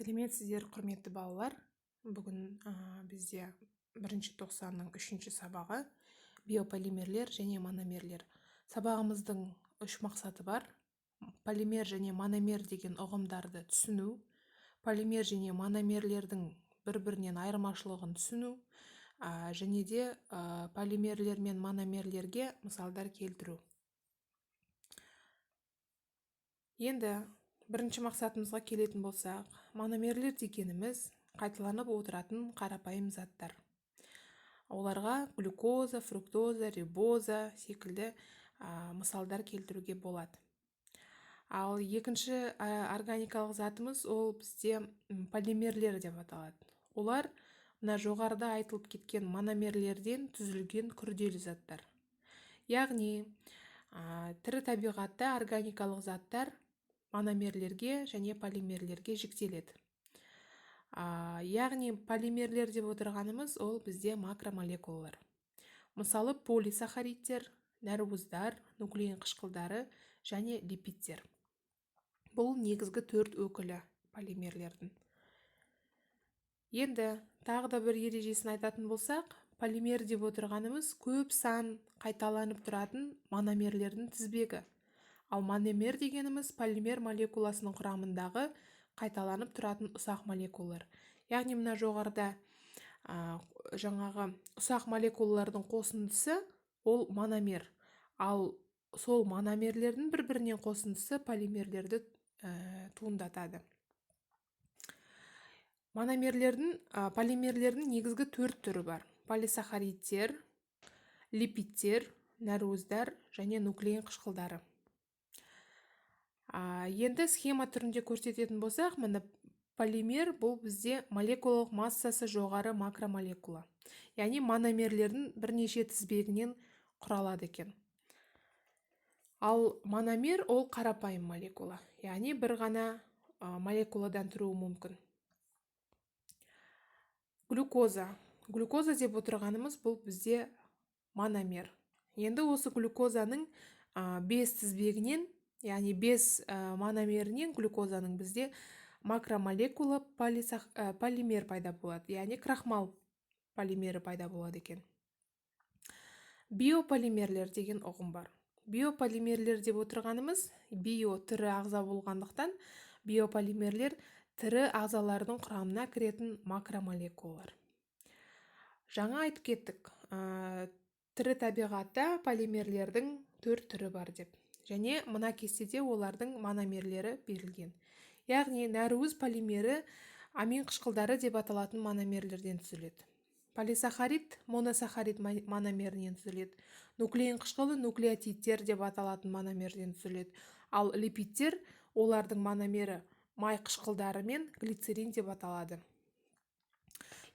Сәлеметсіздер, құрметті балалар. Бүгін бізде 1-ші тоқсанның 3-ші сабағы биополимерлер және мономерлер. Сабағымыздың 3 мақсаты бар. Полимер және мономер деген ұғымдарды түсіну, полимер және мономерлердің бір-бірінен айырмашылығын түсіну, және де полимерлер мен мономерлерге мысалдар келтіру. Енді бірінші мақсатымызға келетін болсақ, мономерлер дегеніміз қайталанып отыратын қарапайым заттар. Оларға глюкоза, фруктоза, рибоза секілді мысалдар келтіруге болады. Ал екінші органикалық затымыз ол бізде полимерлер деп аталады. Олар мына жоғарыда айтылып кеткен мономерлерден түзілген күрделі заттар. Яғни тірі табиғатта органикалық заттар мономерлерге және полимерлерге жіктеледі. Яғни полимерлер деп отырғанымыз ол бізде макромолекулалар. Мысалы полисахаридтер, нәруыздар, нуклеин қышқылдары және липидтер. Бұл негізгі 4 өкілі полимерлердің. Енді тағы да бір ережесін айтатын болсақ, полимер деп отырғанымыз көп сан қайталанып тұратын мономерлердің тізбегі. Ал мономер дегеніміз полимер молекуласының құрамындағы қайталанып тұратын ұсақ молекулалар. Яғни мына жоғарыда жаңағы ұсақ молекулалардың қосындысы ол мономер. Ал сол мономерлердің бір-бірінен қосындысы полимерлерді туындатады. Полимерлердің негізгі 4 түрі бар. Полисахаридтер, липидтер, нәруыздар және нуклеин қышқылдары. Енді схема түрінде көрсететін болсақ, мына полимер бұл бізде молекулалық массасы жоғары макромолекула. Яғни мономерлердің бірнеше тізбегінен құралады екен. Ал мономер ол қарапайым молекула. Яғни бір ғана молекуладан тұруы мүмкін. Глюкоза деп отырғанымыз бұл бізде мономер. Енді осы глюкозаның 5 тізбегінен, яғни 5 мономерінен глюкозаның бізде макромолекула полимер пайда болады. Яғни крахмал полимері пайда болады екен. Биополимерлер деген ұғым бар. Биополимерлер деп отырғанымыз био тірі ағза болғандықтан биополимерлер тірі ағзалардың құрамына кіретін макромолекулалар. Жаңа айтып кеттік, тірі табиғатта полимерлердің 4 түрі бар деп. Және мына кестеде олардың мономерлері берілген. Яғни нәруыз полимері амин қышқылдары деп аталатын мономерлерден түзіледі. Полисахарид моносахарид мономерінен түзіледі. Нуклеин қышқылы нуклеотидтер деп аталатын мономерден түзіледі. Ал липидтер олардың мономері май қышқылдары мен глицерин деп аталады.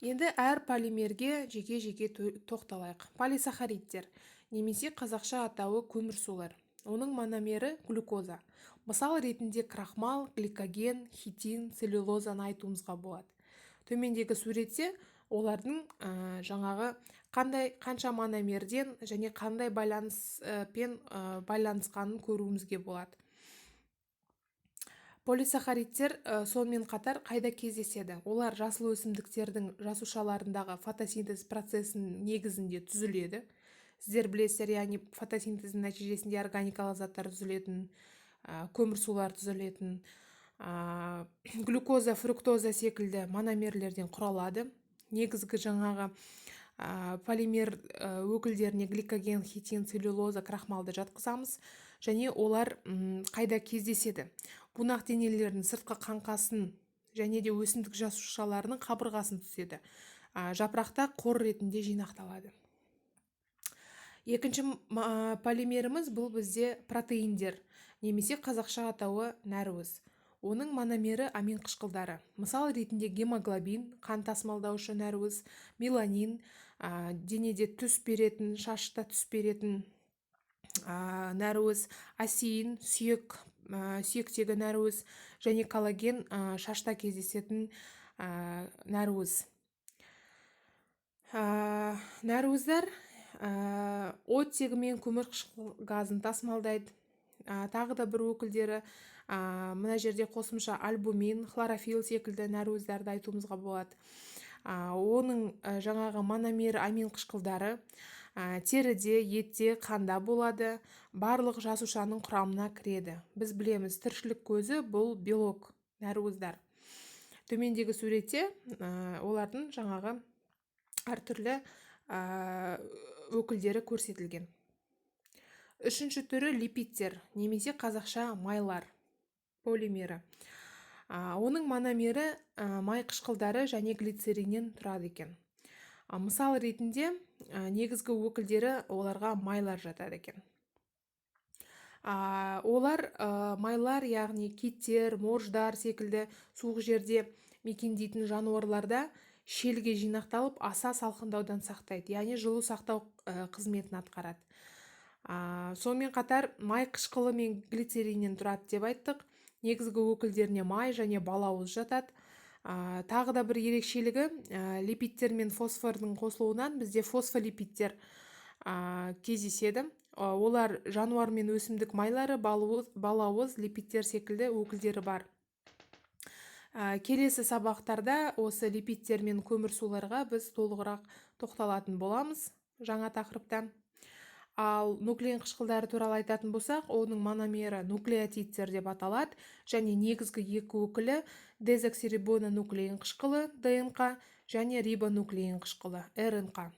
Енді әр полимерге жеке-жеке тоқталайық. Полисахаридтер, немесе қазақша атауы көмірсулар. Оның мономері глюкоза. Мысал ретінде крахмал, гликоген, хитин, целлюлозаны айтуымызға болады. Төмендегі суретте олардың жаңағы қанша мономерден және қандай байланыспен байланысқанын көруімізге болады. Полисахаридтер сонымен қатар қайда кездеседі? Олар жасыл өсімдіктердің жасушаларындағы фотосинтез процесінің негізінде түзіледі. Сіздер білесіздер, яғни фотосинтездің нәтижесінде органикалық заттар түзілетін, көмірсулар түзілетін, глюкоза, фруктоза секілді мономерлерден құралады. Негізгі жаңағы полимер өкілдеріне гликоген, хитин, целлюлоза, крахмалды жатқызамыз. Және олар қайда кездеседі? Бунақ денелердің сыртқы қаңқасын және де өсімдік жасушаларының қабырғасын түзеді. Жапырақта қор ретінде жинақталады. Екінші полимеріміз бұл бізде протеиндер, немесе қазақша атауы нәруыз. Оның мономері амин қышқылдары. Мысал ретінде гемоглобин, қан тасымалдаушы нәруыз, меланин, денеде түс беретін, шашта түс беретін нәруыз, асеин, сүйектегі нәруіз және коллаген, шашта кездесетін нәруіз. Нәруыздар оттегі мен көмір қышқыл газын тасымалдайды. Тағы да бір өкілдері Мына жерде қосымша альбумин, хлорофилл секілді нәруыздарды айтуымызға болады. Оның жаңағы мономер амин қышқылдары теріде, етте, қанда болады. Барлық жасушаның құрамына кіреді. Біз білеміз, тіршілік көзі бұл белок, нәруыздар. Төмендегі суретте олардың жаңағы әртүрлі өкілдері көрсетілген. Үшінші түрі липидтер, немесе қазақша майлар, полимері. Оның мономері май қышқылдары және глицериннен тұрады екен. Мысал ретінде негізгі өкілдері оларға майлар жатады екен. Олар майлар, яғни киттер, морждар секілді суық жерде мекендейтін жануарларда шелге жинақталып аса салқындаудан сақтайды, яғни жылу сақтау қызметін атқарады. Сонымен қатар май қышқылы мен глицериннен тұрады деп айттық. Негізгі өкілдеріне май және балауыз жатады. Тағы да бір ерекшелігі, липидтер мен фосфордың қосылуынан бізде фосфолипидтер кездеседі. Олар жануар мен өсімдік майлары, балауыз, липидтер секілді өкілдері бар. Келесі сабақтарда осы липидтер мен көмірсуларға біз толығырақ тоқталатын боламыз жаңа тақырыпта. Ал нуклеин қышқылдары туралы айтатын болсақ, оның мономері нуклеотидтер деп аталады, және негізгі екі өкілі дезоксирибонуклеин қышқылы ДНК және рибонуклеин қышқылы РНК.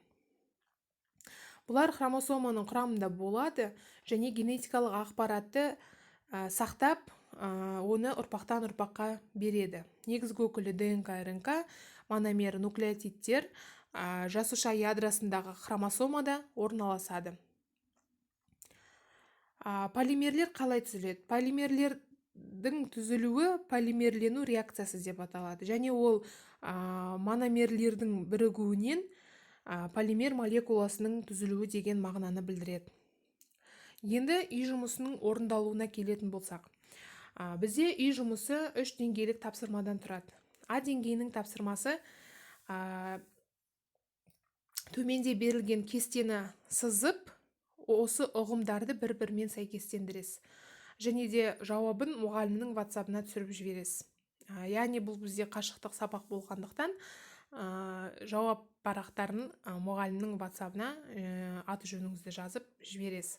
Бұлар хромосоманың құрамында болады және генетикалық ақпаратты сақтап, оны ұрпақтан ұрпаққа береді. Негізгі өкілі ДНК, РНК, мономері нуклеотидтер жасуша ядросындағы хромосомада орналасады. Полимерлер қалай түзіледі? Полимерлердің түзілуі полимерлену реакциясы деп аталады, және ол мономерлердің бірігуінен полимер молекуласының түзілуі деген мағынаны білдіреді. Енді үй жұмысының орындалуына келетін болсақ, бізде үй жұмысы 3 деңгейлік тапсырмадан тұрады. А деңгейінің тапсырмасы төменде берілген кестені сызып, осы ұғымдарды бір-бірімен сәйкестендіресіз. Және де жауабын мұғалімнің WhatsApp-ына түсіріп жібересіз. Яғни бұл бізде қашықтық сабақ болғандықтан жауап парақтарын мұғалімнің WhatsApp-ына аты жөніңізді жазып жібересіз.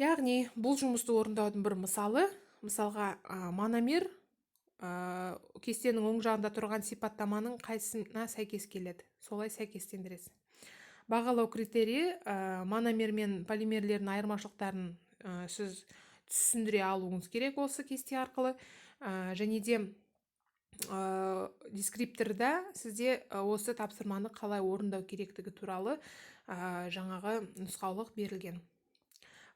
Яғни бұл жұмысты орындаудың бір мысалы, мысалға мономер кестенің оң жағында тұрған сипаттаманың қайсысына сәйкес келеді, солай сәйкестендіресіз. Бағалау критерийі мономер мен полимерлердің айырмашылықтарын сіз түсіндіре алуыңыз керек осы кесте арқылы, және де дескрипторда сізде осы тапсырманы қалай орындау керектігі туралы жаңағы нұсқаулық берілген.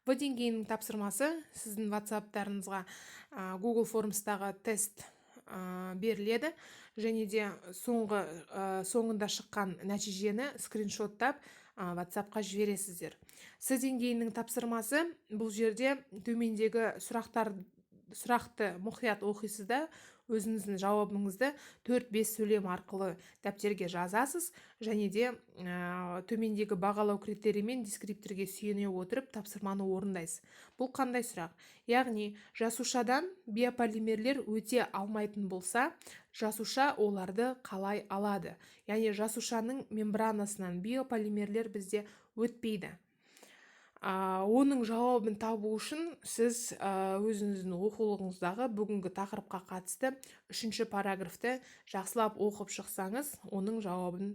В деңгейінің тапсырмасы сіздің WhatsApp-тарыңызға Google Forms'тағы тест беріледі, және де соңында шыққан нәтижені скриншоттап WhatsApp-қа жібересіздер. С деңгейінің тапсырмасы бұл жерде төмендегі сұрақты мұқият оқисызда, өзіңіздің жауабыңызды 4-5 сөйлем арқылы дәптерге жазасыз, және де төмендегі бағалау критерийі мен дескрипторге сүйене отырып тапсырманы орындайсыз. Бұл қандай сұрақ? Яғни, жасушадан биополимерлер өте алмайтын болса, жасуша оларды қалай алады? Яғни, жасушаның мембранасынан биополимерлер бізде өтпейді. Оның жауабын табу үшін сіз өзіңіздің оқулығыңыздағы бүгінгі тақырыпқа қатысты 3-ші параграфты жақсылап оқып шықсаңыз, оның жауабын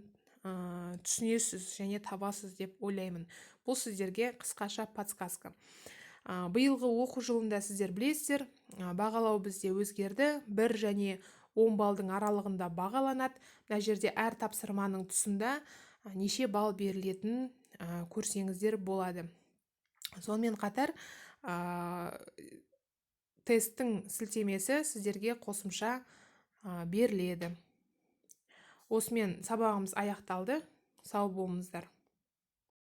түсінесіз және табасыз деп ойлаймын. Бұл сіздерге қысқаша подсказка. Биылғы оқу жылында сіздер білесіздер, бағалау бізде өзгерді, 1 және 10 балдың аралығында бағаланады. Мына жерде әр тапсырманың тұсында неше балл берілетінін көрсеңіздер болады. Сонымен қатар тесттің сілтемесі сіздерге қосымша беріледі. Осымен сабағымыз аяқталды. Сау болыңыздар.